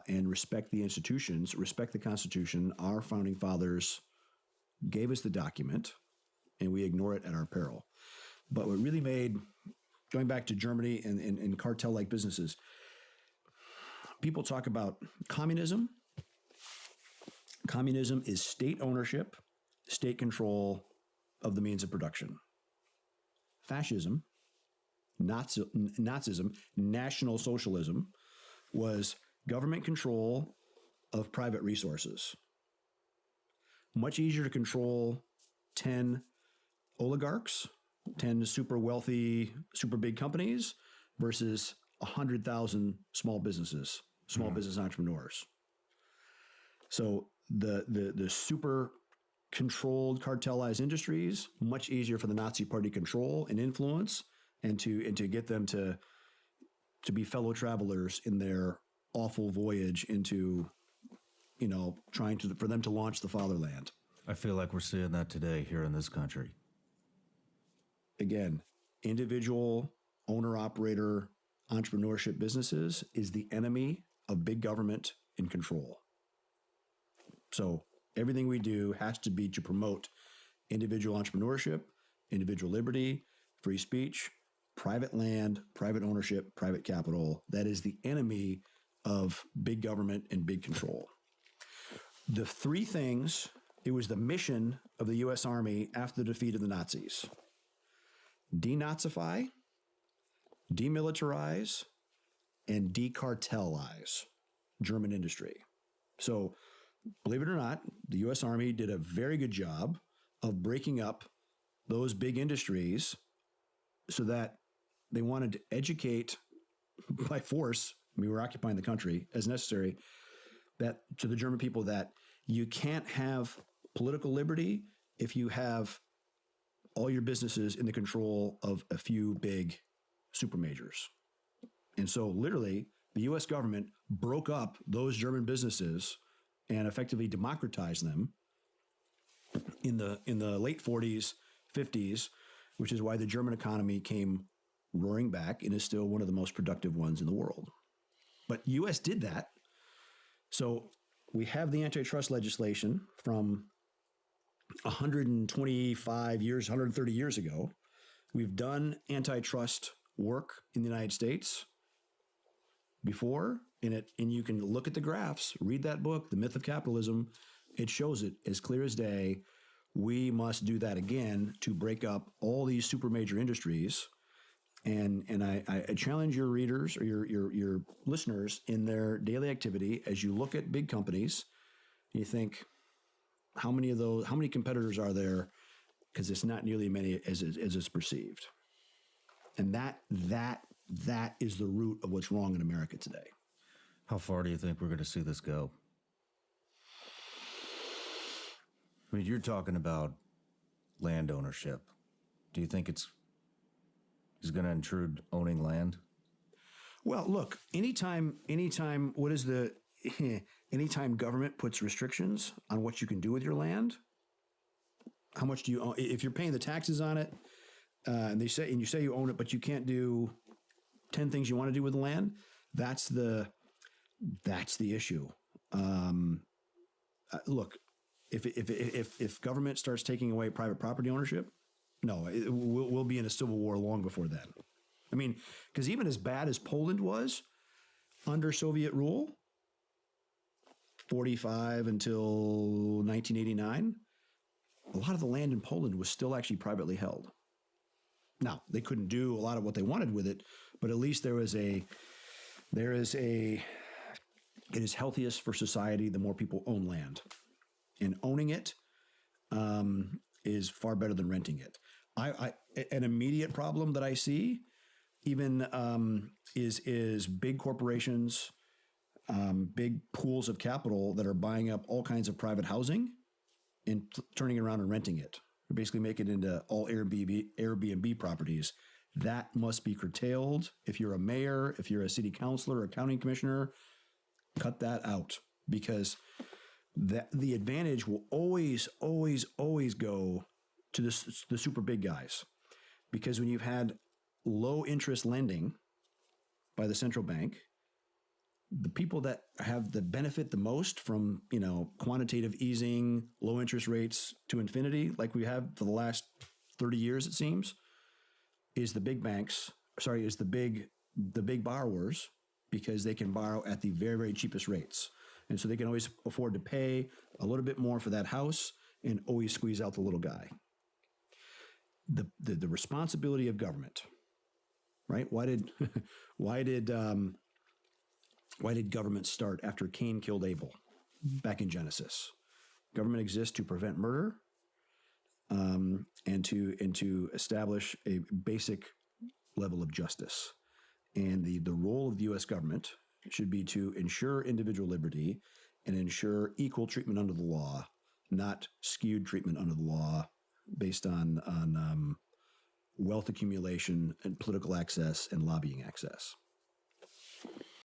and respect the institutions, respect the Constitution. Our founding fathers gave us the document, and we ignore it at our peril. But what really made, going back to Germany and cartel-like businesses, people talk about communism. Communism is state ownership, state control of the means of production. Fascism, Nazism, National Socialism was government control of private resources. Much easier to control 10 oligarchs, 10 super wealthy, super big companies versus 100,000 small businesses, small business entrepreneurs. So the super controlled cartelized industries, much easier for the Nazi Party to control and influence and to get them to be fellow travelers in their awful voyage into, trying for them to launch the fatherland. I feel like we're seeing that today here in this country. Again, individual owner-operator entrepreneurship businesses is the enemy of big government and control. So everything we do has to be to promote individual entrepreneurship, individual liberty, free speech, private land, private ownership, private capital. That is the enemy of big government and big control. The three things, it was the mission of the U.S. Army after the defeat of the Nazis. Denazify, demilitarize, and decartelize German industry. So, believe it or not, the U.S. Army did a very good job of breaking up those big industries so that they wanted to educate by force, we were occupying the country as necessary, that to the German people that you can't have political liberty if you have all your businesses in the control of a few big super majors. And so literally the U.S. government broke up those German businesses and effectively democratized them in the late 40s, 50s, which is why the German economy came roaring back and is still one of the most productive ones in the world. But U.S. did that. So we have the antitrust legislation from 125 years, 130 years ago. We've done antitrust work in the United States before, and you can look at the graphs, read that book, The Myth of Capitalism. It shows it as clear as day. We must do that again to break up all these super major industries. And I challenge your readers or your listeners in their daily activity as you look at big companies, and you think, how many competitors are there? Because it's not nearly as many as is perceived. And that is the root of what's wrong in America today. How far do you think we're going to see this go? I mean, you're talking about land ownership. Do you think it's going to intrude owning land? Well, look, anytime government puts restrictions on what you can do with your land, how much do you own? If you're paying the taxes on it, and you say you own it, but you can't do 10 things you want to do with the land, that's the issue. Look, if government starts taking away private property ownership, no, we'll be in a civil war long before then. I mean, because even as bad as Poland was under Soviet rule, 45 until 1989, a lot of the land in Poland was still actually privately held. Now, they couldn't do a lot of what they wanted with it, but at least it is healthiest for society the more people own land. And owning it is far better than renting it. An immediate problem that I see even is big corporations, big pools of capital that are buying up all kinds of private housing and turning it around and renting it. They're basically making it into all Airbnb properties. That must be curtailed. If you're a mayor, if you're a city councilor or county commissioner, cut that out, because the advantage will always go to the super big guys. Because when you've had low interest lending by the central bank, the people that have the benefit the most from, quantitative easing, low interest rates to infinity, like we have for the last 30 years, it seems, is the big banks. Sorry, is the big borrowers, because they can borrow at the very, very cheapest rates. And so they can always afford to pay a little bit more for that house and always squeeze out the little guy. The responsibility of government, right? Why did government start after Cain killed Abel back in Genesis? Government exists to prevent murder, and to establish a basic level of justice. And the role of the U.S. government should be to ensure individual liberty and ensure equal treatment under the law, not skewed treatment under the law based on wealth accumulation and political access and lobbying access.